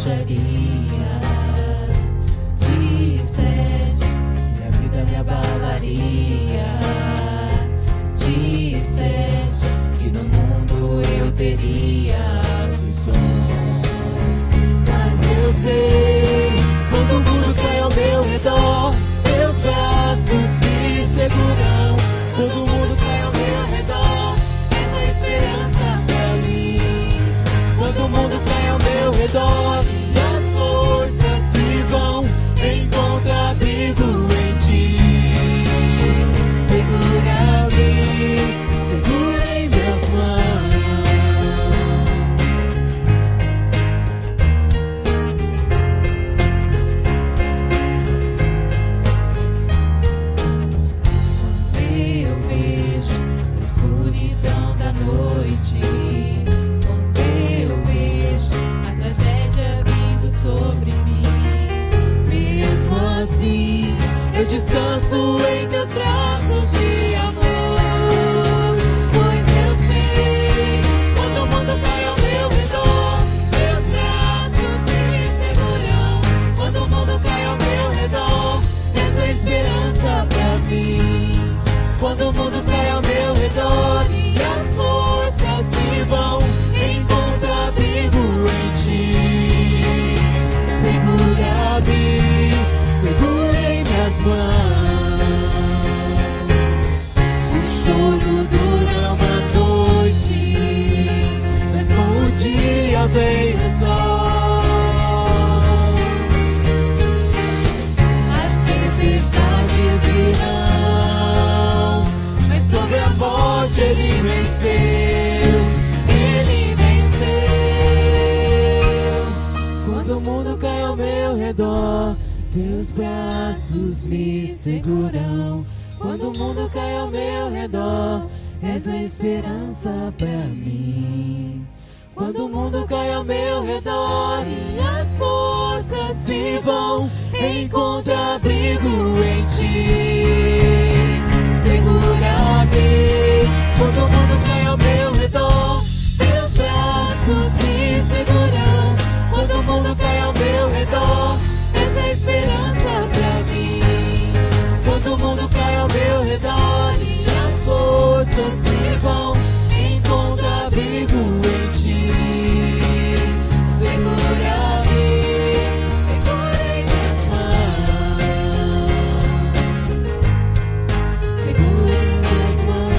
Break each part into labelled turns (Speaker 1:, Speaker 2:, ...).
Speaker 1: baixaria. Disseste que a vida me abalaria. Disseste que no mundo eu teria visões. Mas eu sei, quando o mundo cai ao meu redor, teus braços me seguram. Quando o mundo cai ao meu redor, és a esperança pra mim. Quando o mundo cai ao meu redor, minhas forças se vão, encontro abrigo em ti. Segura-me, segura em minhas mãos. Quando eu vejo a escuridão da noite, quando eu vejo a tragédia vindo sobre mim, mesmo assim eu descanso em teus braços de amor. Pois eu sei, quando o mundo cai ao meu redor, teus braços me seguram. Quando o mundo cai ao meu redor, és a esperança pra mim. Quando o mundo cai ao meu redor e as forças se vão, encontro abrigo em ti. Segura-me, segura em minhas mãos. O choro dura uma noite, mas com o dia vem o sol. As tempestades irão, mas sobre a morte ele venceu. Ele venceu. Quando o mundo cai ao meu redor, teus braços me seguram. Quando o mundo cai ao meu redor, és a esperança pra mim. Quando o mundo cai ao meu redor e as forças se vão, encontro abrigo em ti. Segura-me. Quando o mundo cai ao meu redor, teus braços me seguram. Quando o mundo cai ao meu redor, és a esperança pra mim. Quando o mundo cai ao meu redor e as forças se vão, encontro abrigo em ti. Segura-me, segura em minhas mãos. Segura em minhas mãos.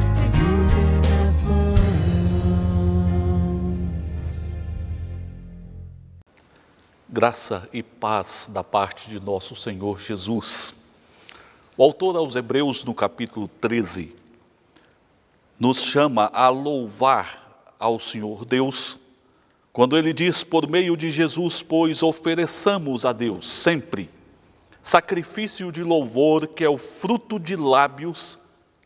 Speaker 1: Segura em minhas mãos.
Speaker 2: Graça e paz da parte de nosso Senhor Jesus. O autor aos Hebreus, no capítulo 13, nos chama a louvar ao Senhor Deus, quando ele diz, por meio de Jesus, pois ofereçamos a Deus sempre sacrifício de louvor, que é o fruto de lábios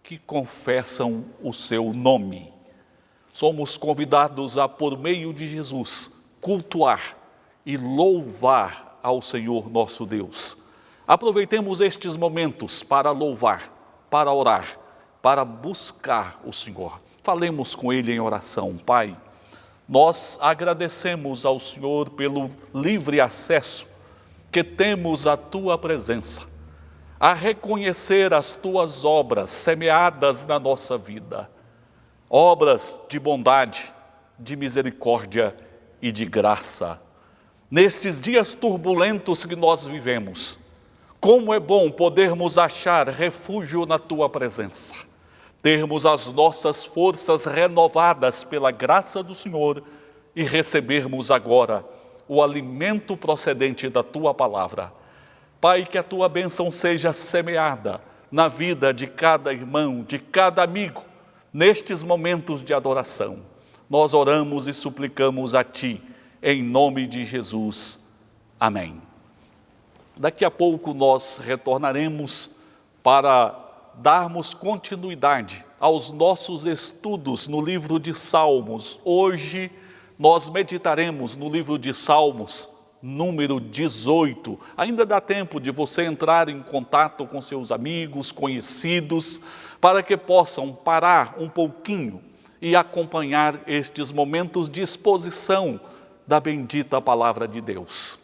Speaker 2: que confessam o seu nome. Somos convidados a, por meio de Jesus, cultuar e louvar ao Senhor nosso Deus. Aproveitemos estes momentos para louvar, para orar, para buscar o Senhor. Falemos com Ele em oração. Pai, nós agradecemos ao Senhor pelo livre acesso que temos à Tua presença, a reconhecer as Tuas obras semeadas na nossa vida, obras de bondade, de misericórdia e de graça. Nestes dias turbulentos que nós vivemos, como é bom podermos achar refúgio na Tua presença, termos as nossas forças renovadas pela graça do Senhor e recebermos agora o alimento procedente da Tua palavra. Pai, que a Tua bênção seja semeada na vida de cada irmão, de cada amigo, nestes momentos de adoração. Nós oramos e suplicamos a Ti, em nome de Jesus. Amém. Daqui a pouco nós retornaremos para darmos continuidade aos nossos estudos no livro de Salmos. Hoje nós meditaremos no livro de Salmos, número 18. Ainda dá tempo de você entrar em contato com seus amigos, conhecidos, para que possam parar um pouquinho e acompanhar estes momentos de exposição da bendita palavra de Deus.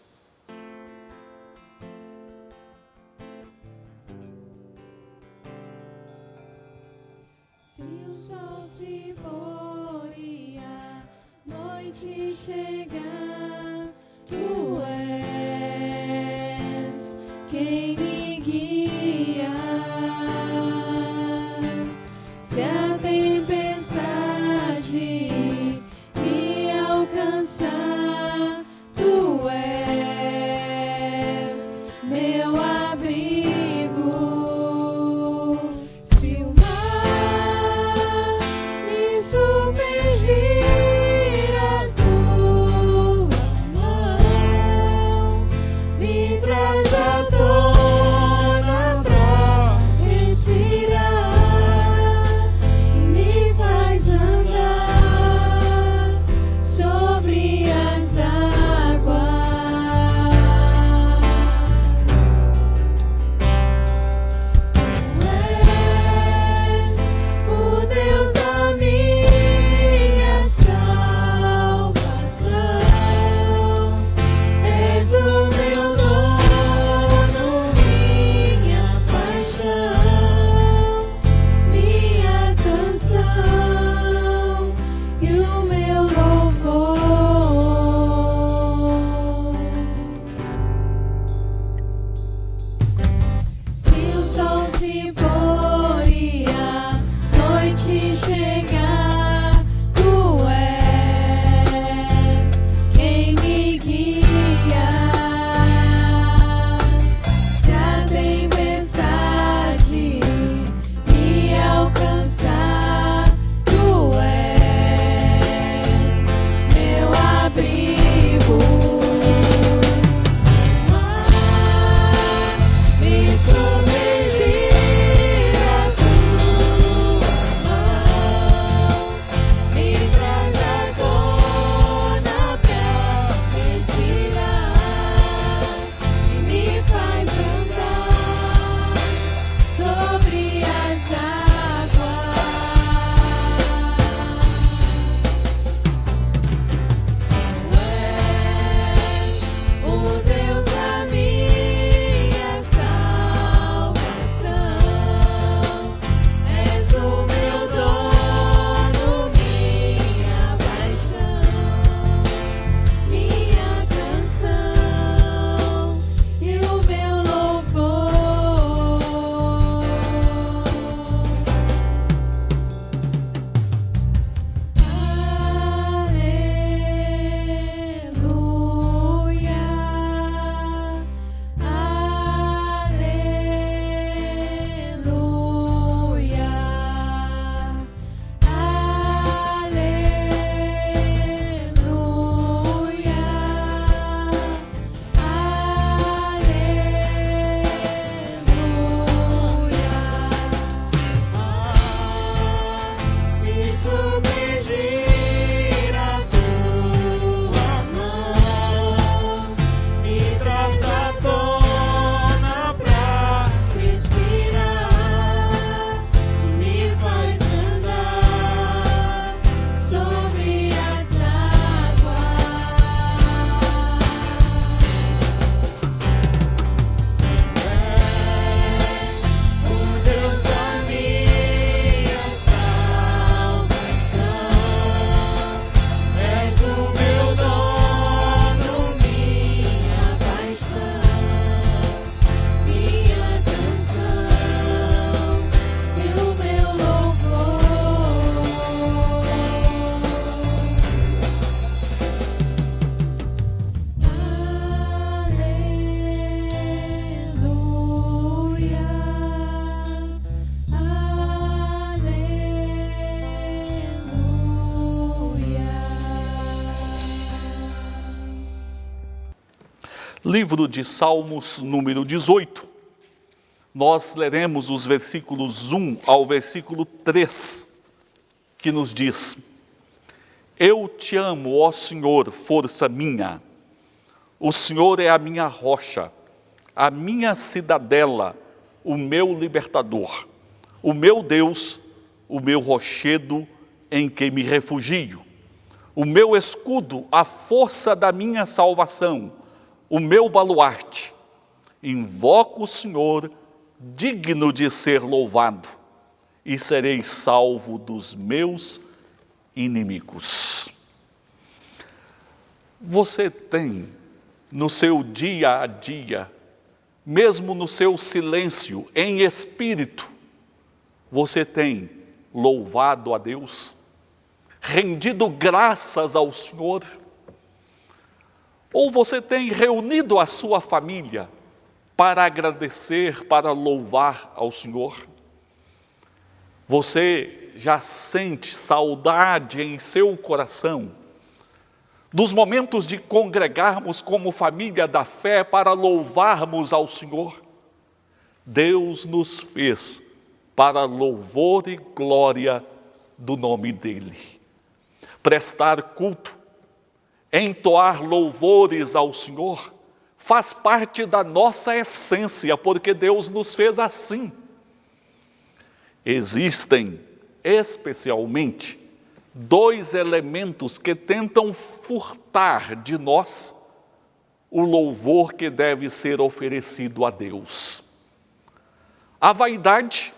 Speaker 1: Se o sol se pôr e a noite chegar, tu és quem me guia. Se a tempestade me alcançar, tu és meu abrigo. Se o mar me submergir, a tua mão me traz à tona pra respirar e me faz andar sobre as águas. Tu és o Deus da minha salvação, és o meu dono, minha paixão, minha canção e o meu louvor. Se o sol se pôr e a noite chegar, tu és quem me guia. Se a tempestade me alcançar, tu és meu abrigo. Se o mar me submergir, a tua mão me traz à tona pra respirar e me faz andar sobre as águas. Tu és o Deus da minha salvação, és o meu dono, minha paixão, minha canção e o meu louvor. Me submergir, a tua mão me traz à tona pra respirar e me faz andar sobre as águas. O Deus da minha salvação, és o meu dono, minha paixão, minha canção e o meu louvor.
Speaker 2: Livro de Salmos, número 18. Nós leremos os versículos 1 ao versículo 3, que nos diz: Eu te amo, ó Senhor, força minha. O Senhor é a minha rocha, a minha cidadela, o meu libertador, o meu Deus, o meu rochedo em que me refugio, o meu escudo, a força da minha salvação, o meu baluarte. Invoco o Senhor, digno de ser louvado, e serei salvo dos meus inimigos. Você tem no seu dia a dia, mesmo no seu silêncio, em espírito, você tem louvado a Deus, rendido graças ao Senhor? Ou você tem reunido a sua família para agradecer, para louvar ao Senhor? Você já sente saudade em seu coração dos momentos de congregarmos como família da fé para louvarmos ao Senhor? Deus nos fez para louvor e glória do nome dEle. Prestar culto, entoar louvores ao Senhor, faz parte da nossa essência, porque Deus nos fez assim. Existem, especialmente, dois elementos que tentam furtar de nós o louvor que deve ser oferecido a Deus. A vaidade,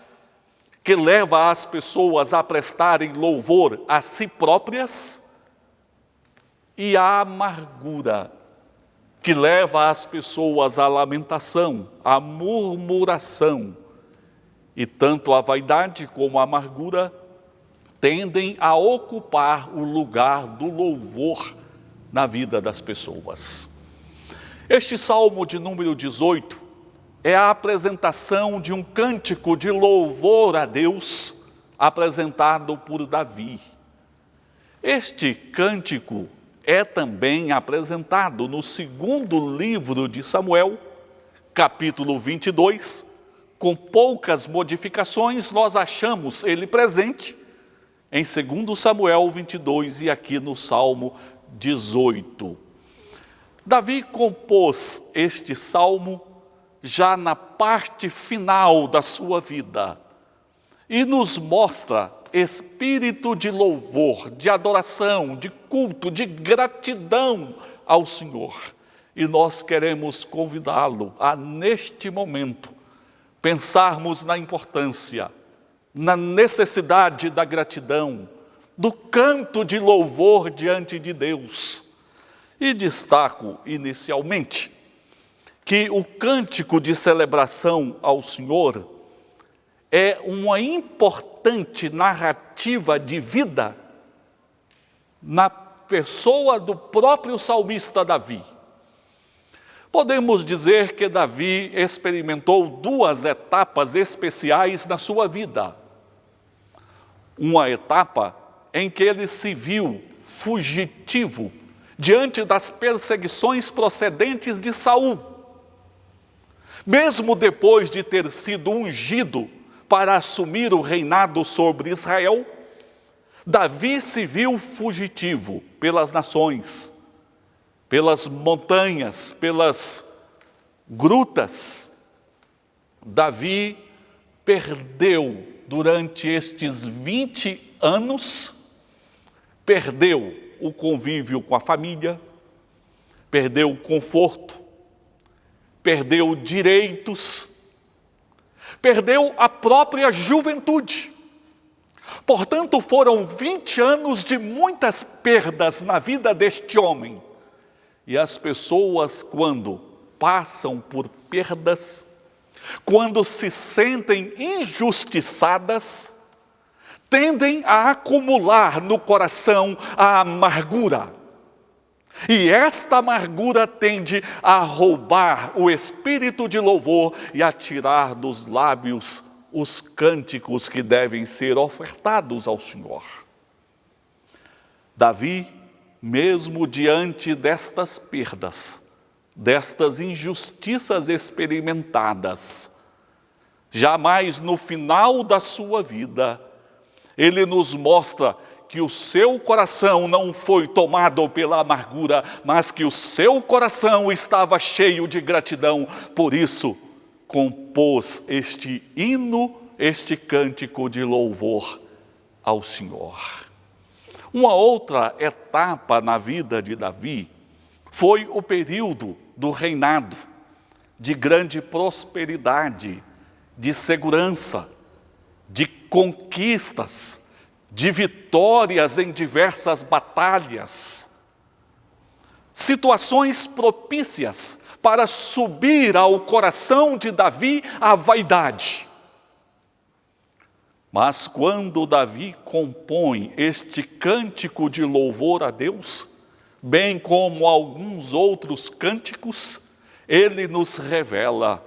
Speaker 2: que leva as pessoas a prestarem louvor a si próprias, e a amargura, que leva as pessoas à lamentação, à murmuração. E tanto a vaidade como a amargura tendem a ocupar o lugar do louvor na vida das pessoas. Este Salmo de número 18 é a apresentação de um cântico de louvor a Deus apresentado por Davi. Este cântico é também apresentado no segundo livro de Samuel, capítulo 22, com poucas modificações. Nós achamos ele presente em 2 Samuel 22 e aqui no Salmo 18. Davi compôs este salmo já na parte final da sua vida e nos mostra espírito de louvor, de adoração, de culto, de gratidão ao Senhor. E nós queremos convidá-lo a, neste momento, pensarmos na importância, na necessidade da gratidão, do canto de louvor diante de Deus. E destaco inicialmente que o cântico de celebração ao Senhor é uma importante narrativa de vida na pessoa do próprio salmista Davi. Podemos dizer que Davi experimentou duas etapas especiais na sua vida. Uma etapa em que ele se viu fugitivo diante das perseguições procedentes de Saul. Mesmo depois de ter sido ungido para assumir o reinado sobre Israel, Davi se viu fugitivo pelas nações, pelas montanhas, pelas grutas. Davi perdeu durante estes 20 anos, perdeu o convívio com a família, perdeu o conforto, perdeu direitos, perdeu a própria juventude. Portanto, foram 20 anos de muitas perdas na vida deste homem. E as pessoas, quando passam por perdas, quando se sentem injustiçadas, tendem a acumular no coração a amargura. E esta amargura tende a roubar o espírito de louvor e a tirar dos lábios os cânticos que devem ser ofertados ao Senhor. Davi, mesmo diante destas perdas, destas injustiças experimentadas, jamais no final da sua vida, ele nos mostra que o seu coração não foi tomado pela amargura, mas que o seu coração estava cheio de gratidão. Por isso, compôs este hino, este cântico de louvor ao Senhor. Uma outra etapa na vida de Davi foi o período do reinado, de grande prosperidade, de segurança, de conquistas, de vitórias em diversas batalhas. Situações propícias para subir ao coração de Davi a vaidade. Mas quando Davi compõe este cântico de louvor a Deus, bem como alguns outros cânticos, ele nos revela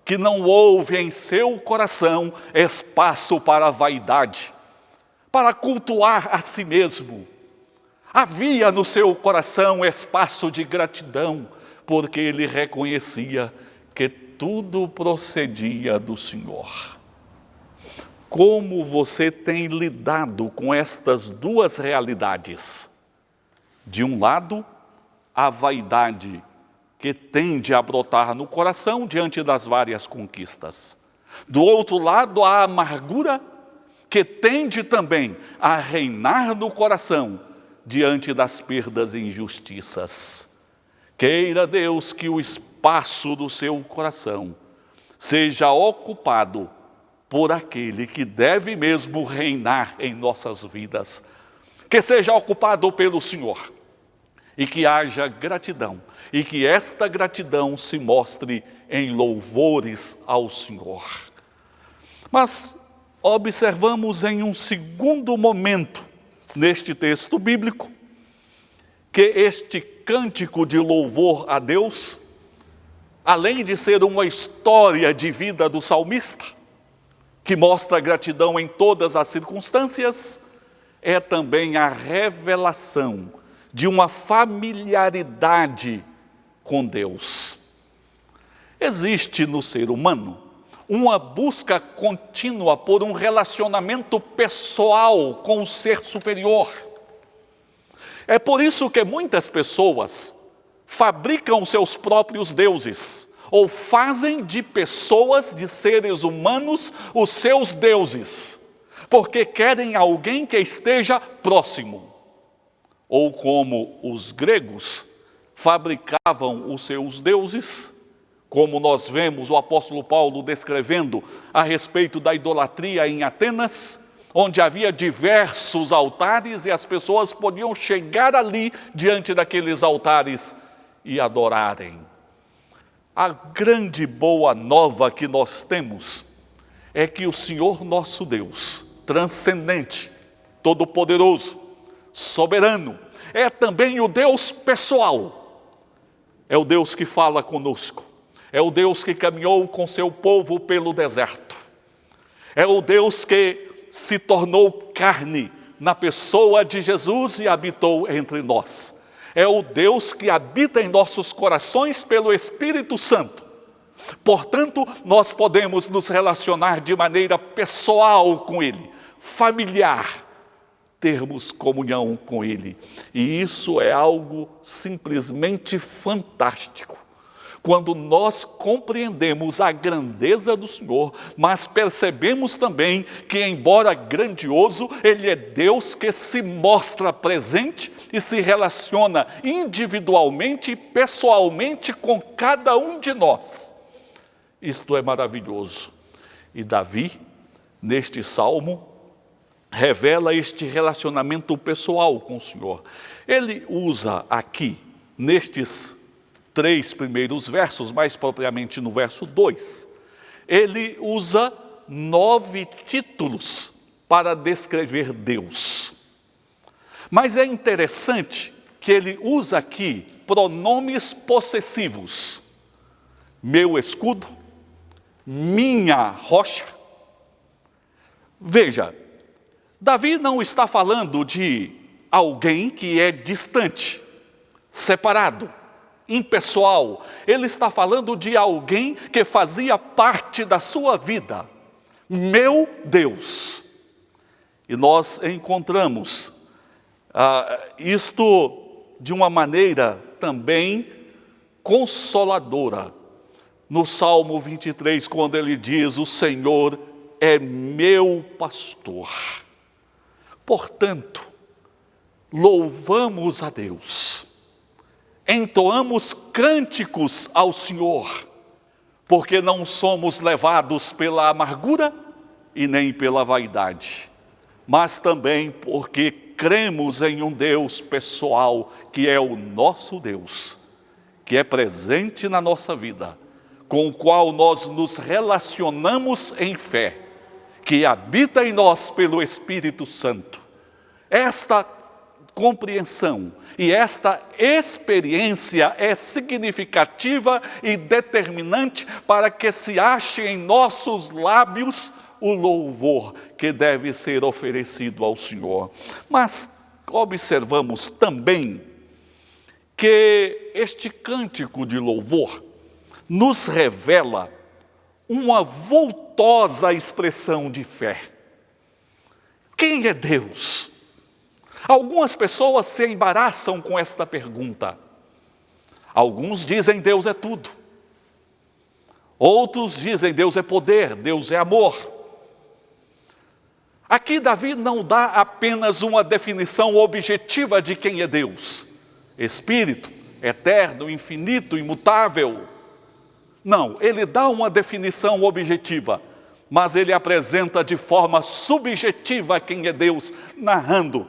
Speaker 2: que não houve em seu coração espaço para a vaidade, para cultuar a si mesmo. Havia no seu coração espaço de gratidão, porque ele reconhecia que tudo procedia do Senhor. Como você tem lidado com estas duas realidades? De um lado, a vaidade que tende a brotar no coração diante das várias conquistas. Do outro lado, a amargura que tende também a reinar no coração diante das perdas e injustiças. Queira Deus que o espaço do seu coração seja ocupado por aquele que deve mesmo reinar em nossas vidas. Que seja ocupado pelo Senhor e que haja gratidão e que esta gratidão se mostre em louvores ao Senhor. Mas observamos em um segundo momento neste texto bíblico que este cântico de louvor a Deus, além de ser uma história de vida do salmista, que mostra gratidão em todas as circunstâncias, é também a revelação de uma familiaridade com Deus. Existe no ser humano uma busca contínua por um relacionamento pessoal com o ser superior. É por isso que muitas pessoas fabricam seus próprios deuses, ou fazem de pessoas, de seres humanos, os seus deuses, porque querem alguém que esteja próximo. Ou como os gregos fabricavam os seus deuses, como nós vemos o apóstolo Paulo descrevendo a respeito da idolatria em Atenas, onde havia diversos altares e as pessoas podiam chegar ali diante daqueles altares e adorarem. A grande boa nova que nós temos é que o Senhor nosso Deus, transcendente, todo-poderoso, soberano, é também o Deus pessoal. É o Deus que fala conosco. É o Deus que caminhou com seu povo pelo deserto. É o Deus que se tornou carne na pessoa de Jesus e habitou entre nós. É o Deus que habita em nossos corações pelo Espírito Santo. Portanto, nós podemos nos relacionar de maneira pessoal com Ele, familiar, termos comunhão com Ele. E isso é algo simplesmente fantástico. Quando nós compreendemos a grandeza do Senhor, mas percebemos também que, embora grandioso, Ele é Deus que se mostra presente e se relaciona individualmente e pessoalmente com cada um de nós. Isto é maravilhoso. E Davi, neste salmo, revela este relacionamento pessoal com o Senhor. Ele usa aqui, nestes 3 primeiros versos, mais propriamente no verso 2, ele usa 9 títulos para descrever Deus. Mas é interessante que ele usa aqui pronomes possessivos. Meu escudo, minha rocha. Veja, Davi não está falando de alguém que é distante, separado, impessoal. Ele está falando de alguém que fazia parte da sua vida. Meu Deus. E nós encontramos isto de uma maneira também consoladora no Salmo 23, quando ele diz: o Senhor é meu pastor. Portanto, louvamos a Deus, entoamos cânticos ao Senhor, porque não somos levados pela amargura e nem pela vaidade, mas também porque cremos em um Deus pessoal, que é o nosso Deus, que é presente na nossa vida, com o qual nós nos relacionamos em fé, que habita em nós pelo Espírito Santo. Esta compreensão e esta experiência é significativa e determinante para que se ache em nossos lábios o louvor que deve ser oferecido ao Senhor. Mas observamos também que este cântico de louvor nos revela uma vultosa expressão de fé. Quem é Deus? Algumas pessoas se embaraçam com esta pergunta. Alguns dizem Deus é tudo. Outros dizem Deus é poder, Deus é amor. Aqui Davi não dá apenas uma definição objetiva de quem é Deus. Espírito, eterno, infinito, imutável. Não, ele dá uma definição objetiva, mas ele apresenta de forma subjetiva quem é Deus, narrando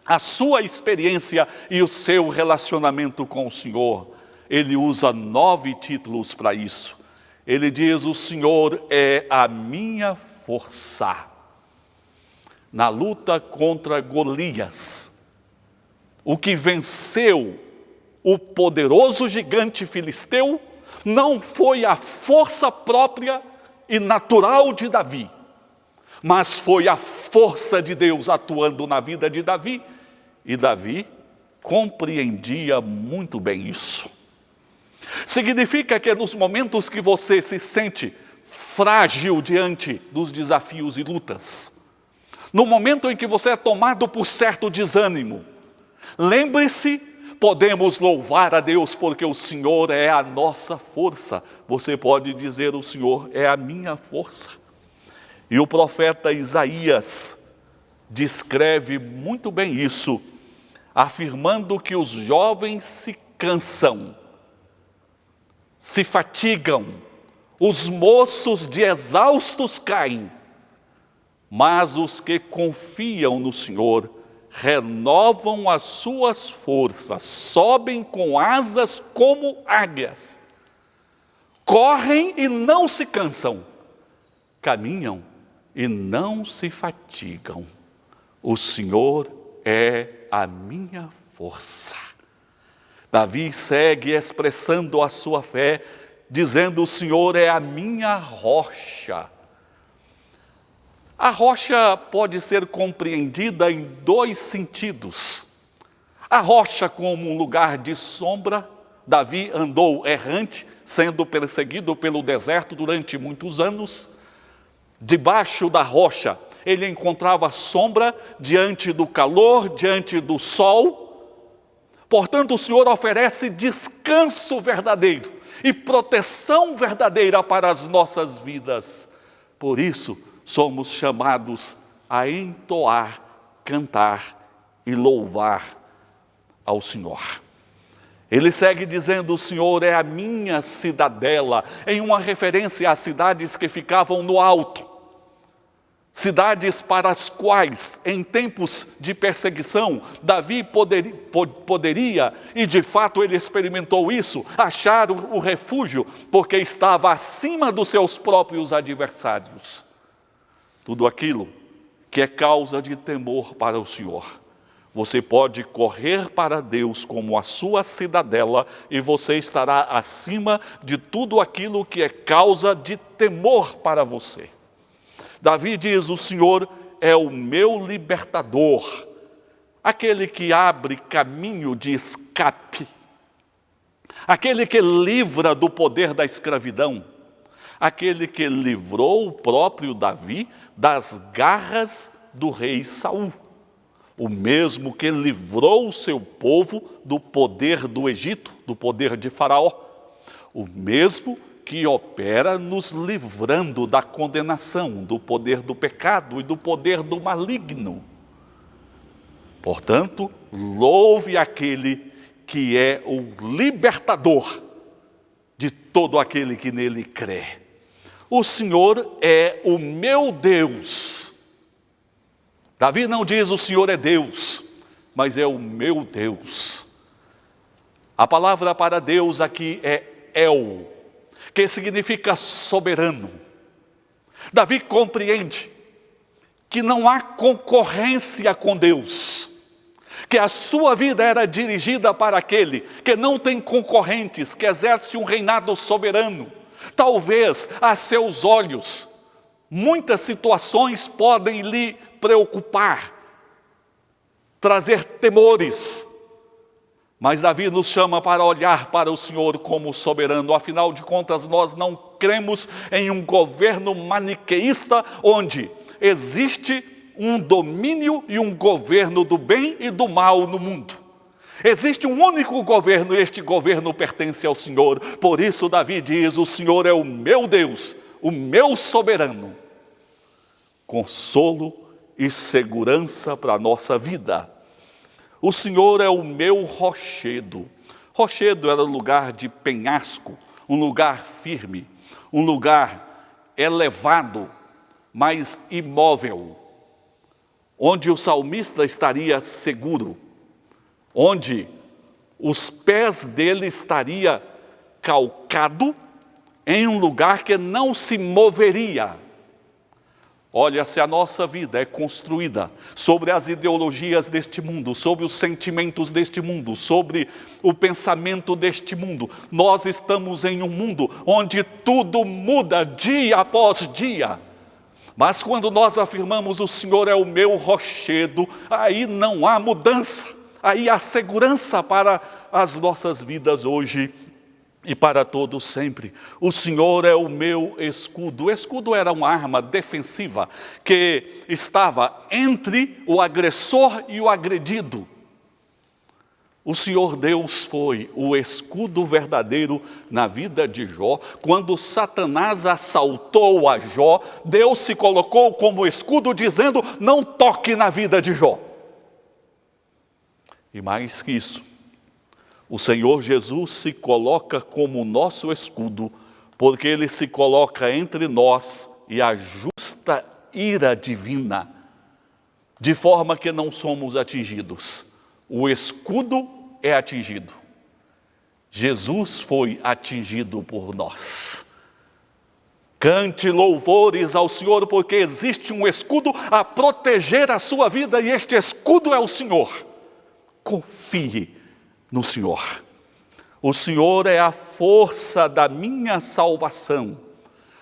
Speaker 2: a sua experiência e o seu relacionamento com o Senhor. Ele usa 9 títulos para isso. Ele diz: o Senhor é a minha força. Na luta contra Golias, o que venceu o poderoso gigante filisteu não foi a força própria e natural de Davi, mas foi a força de Deus atuando na vida de Davi, e Davi compreendia muito bem isso. Significa que nos momentos que você se sente frágil diante dos desafios e lutas, no momento em que você é tomado por certo desânimo, lembre-se, podemos louvar a Deus porque o Senhor é a nossa força. Você pode dizer: o Senhor é a minha força. E o profeta Isaías descreve muito bem isso, afirmando que os jovens se cansam, se fatigam, os moços de exaustos caem, mas os que confiam no Senhor renovam as suas forças, sobem com asas como águias, correm e não se cansam, caminham e não se fatigam. O Senhor é a minha força. Davi segue expressando a sua fé, dizendo: o Senhor é a minha rocha. A rocha pode ser compreendida em 2 sentidos. A rocha como um lugar de sombra. Davi andou errante, sendo perseguido pelo deserto durante muitos anos. Debaixo da rocha, ele encontrava sombra diante do calor, diante do sol. Portanto, o Senhor oferece descanso verdadeiro e proteção verdadeira para as nossas vidas. Por isso, somos chamados a entoar, cantar e louvar ao Senhor. Ele segue dizendo: o Senhor é a minha cidadela, em uma referência às cidades que ficavam no alto. Cidades para as quais, em tempos de perseguição, Davi poderia, e de fato ele experimentou isso, achar o refúgio, porque estava acima dos seus próprios adversários. Tudo aquilo que é causa de temor para o Senhor, você pode correr para Deus como a sua cidadela, e você estará acima de tudo aquilo que é causa de temor para você. Davi diz: o Senhor é o meu libertador, aquele que abre caminho de escape, aquele que livra do poder da escravidão, aquele que livrou o próprio Davi das garras do rei Saul, o mesmo que livrou o seu povo do poder do Egito, do poder de Faraó, o mesmo que opera nos livrando da condenação, do poder do pecado e do poder do maligno. Portanto, louve aquele que é o libertador de todo aquele que nele crê. O Senhor é o meu Deus. Davi não diz o Senhor é Deus, mas é o meu Deus. A palavra para Deus aqui é El, que significa soberano. Davi compreende que não há concorrência com Deus, que a sua vida era dirigida para aquele que não tem concorrentes, que exerce um reinado soberano. Talvez a seus olhos, muitas situações podem lhe preocupar, trazer temores, mas Davi nos chama para olhar para o Senhor como soberano. Afinal de contas, nós não cremos em um governo maniqueísta, onde existe um domínio e um governo do bem e do mal no mundo. Existe um único governo, e este governo pertence ao Senhor. Por isso Davi diz, o Senhor é o meu Deus, o meu soberano. Consolo e segurança para a nossa vida. O Senhor é o meu rochedo. Rochedo era um lugar de penhasco, um lugar firme, um lugar elevado, mas imóvel, onde o salmista estaria seguro, onde os pés dele estaria calcado em um lugar que não se moveria. Olha, se a nossa vida é construída sobre as ideologias deste mundo, sobre os sentimentos deste mundo, sobre o pensamento deste mundo, nós estamos em um mundo onde tudo muda dia após dia. Mas quando nós afirmamos o Senhor é o meu rochedo, aí não há mudança, aí há segurança para as nossas vidas hoje e para todos sempre. O Senhor é o meu escudo. O escudo era uma arma defensiva que estava entre o agressor e o agredido. O Senhor Deus foi o escudo verdadeiro na vida de Jó. Quando Satanás assaltou a Jó, Deus se colocou como escudo dizendo, não toque na vida de Jó. E mais que isso, o Senhor Jesus se coloca como nosso escudo, porque Ele se coloca entre nós e a justa ira divina, de forma que não somos atingidos. O escudo é atingido. Jesus foi atingido por nós. Cante louvores ao Senhor, porque existe um escudo a proteger a sua vida, e este escudo é o Senhor. Confie no Senhor. O Senhor é a força da minha salvação.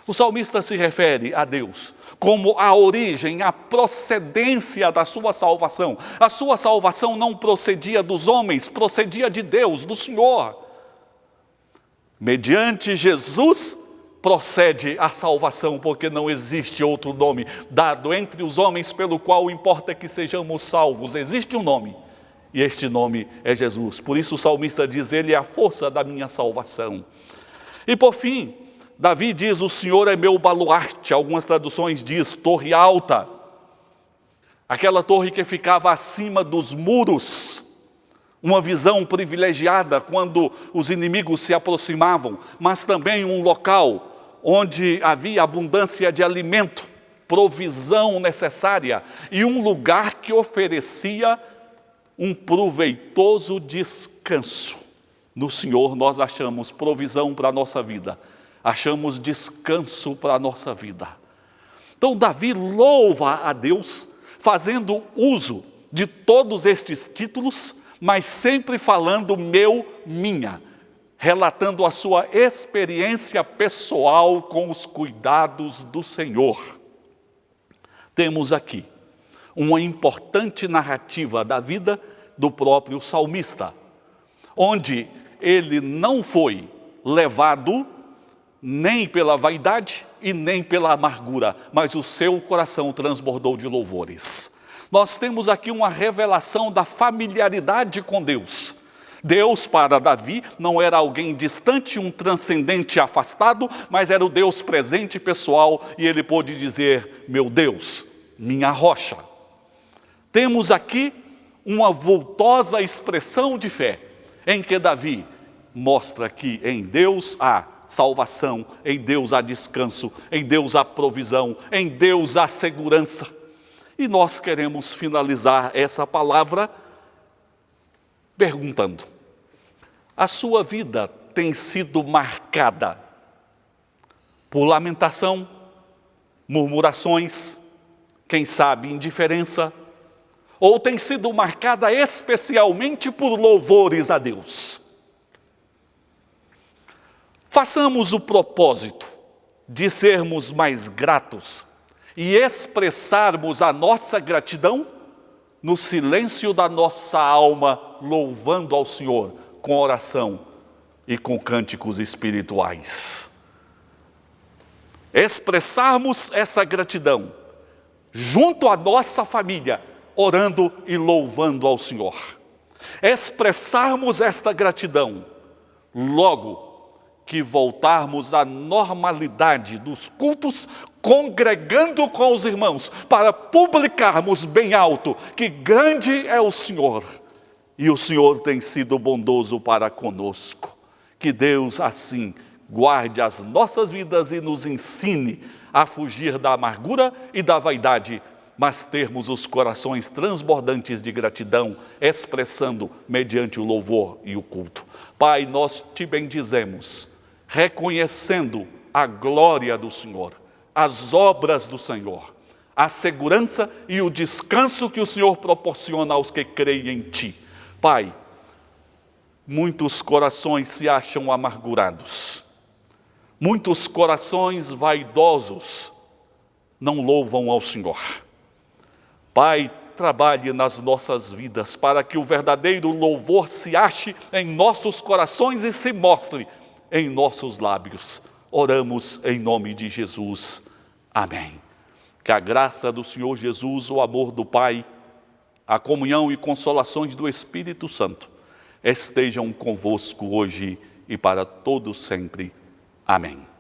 Speaker 2: O salmista se refere a Deus como a origem, a procedência da sua salvação. A sua salvação não procedia dos homens, procedia de Deus, do Senhor. Mediante Jesus procede a salvação, porque não existe outro nome dado entre os homens pelo qual importa que sejamos salvos. Existe um nome, e este nome é Jesus. Por isso o salmista diz, Ele é a força da minha salvação. E por fim, Davi diz, o Senhor é meu baluarte. Algumas traduções diz, torre alta. Aquela torre que ficava acima dos muros. Uma visão privilegiada quando os inimigos se aproximavam, mas também um local onde havia abundância de alimento, provisão necessária, e um lugar que oferecia um proveitoso descanso. No Senhor nós achamos provisão para a nossa vida, achamos descanso para a nossa vida. Então Davi louva a Deus, fazendo uso de todos estes títulos, mas sempre falando meu, minha, relatando a sua experiência pessoal com os cuidados do Senhor. Temos aqui uma importante narrativa da vida do próprio salmista, onde ele não foi levado nem pela vaidade e nem pela amargura, mas o seu coração transbordou de louvores. Nós temos aqui uma revelação da familiaridade com Deus. Deus para Davi não era alguém distante, um transcendente afastado, mas era o Deus presente e pessoal, e ele pôde dizer, meu Deus, minha rocha. Temos aqui uma vultosa expressão de fé, em que Davi mostra que em Deus há salvação, em Deus há descanso, em Deus há provisão, em Deus há segurança. E nós queremos finalizar essa palavra perguntando: a sua vida tem sido marcada por lamentação, murmurações, quem sabe indiferença, ou tem sido marcada especialmente por louvores a Deus? Façamos o propósito de sermos mais gratos e expressarmos a nossa gratidão no silêncio da nossa alma, louvando ao Senhor com oração e com cânticos espirituais. Expressarmos essa gratidão junto à nossa família, orando e louvando ao Senhor. Expressarmos esta gratidão logo que voltarmos à normalidade dos cultos, congregando com os irmãos, para publicarmos bem alto que grande é o Senhor, e o Senhor tem sido bondoso para conosco. Que Deus assim guarde as nossas vidas e nos ensine a fugir da amargura e da vaidade, mas termos os corações transbordantes de gratidão, expressando mediante o louvor e o culto. Pai, nós te bendizemos, reconhecendo a glória do Senhor, as obras do Senhor, a segurança e o descanso que o Senhor proporciona aos que creem em Ti. Pai, muitos corações se acham amargurados, muitos corações vaidosos não louvam ao Senhor. Pai, trabalhe nas nossas vidas para que o verdadeiro louvor se ache em nossos corações e se mostre em nossos lábios. Oramos em nome de Jesus. Amém. Que a graça do Senhor Jesus, o amor do Pai, a comunhão e consolações do Espírito Santo estejam convosco hoje e para todo sempre. Amém.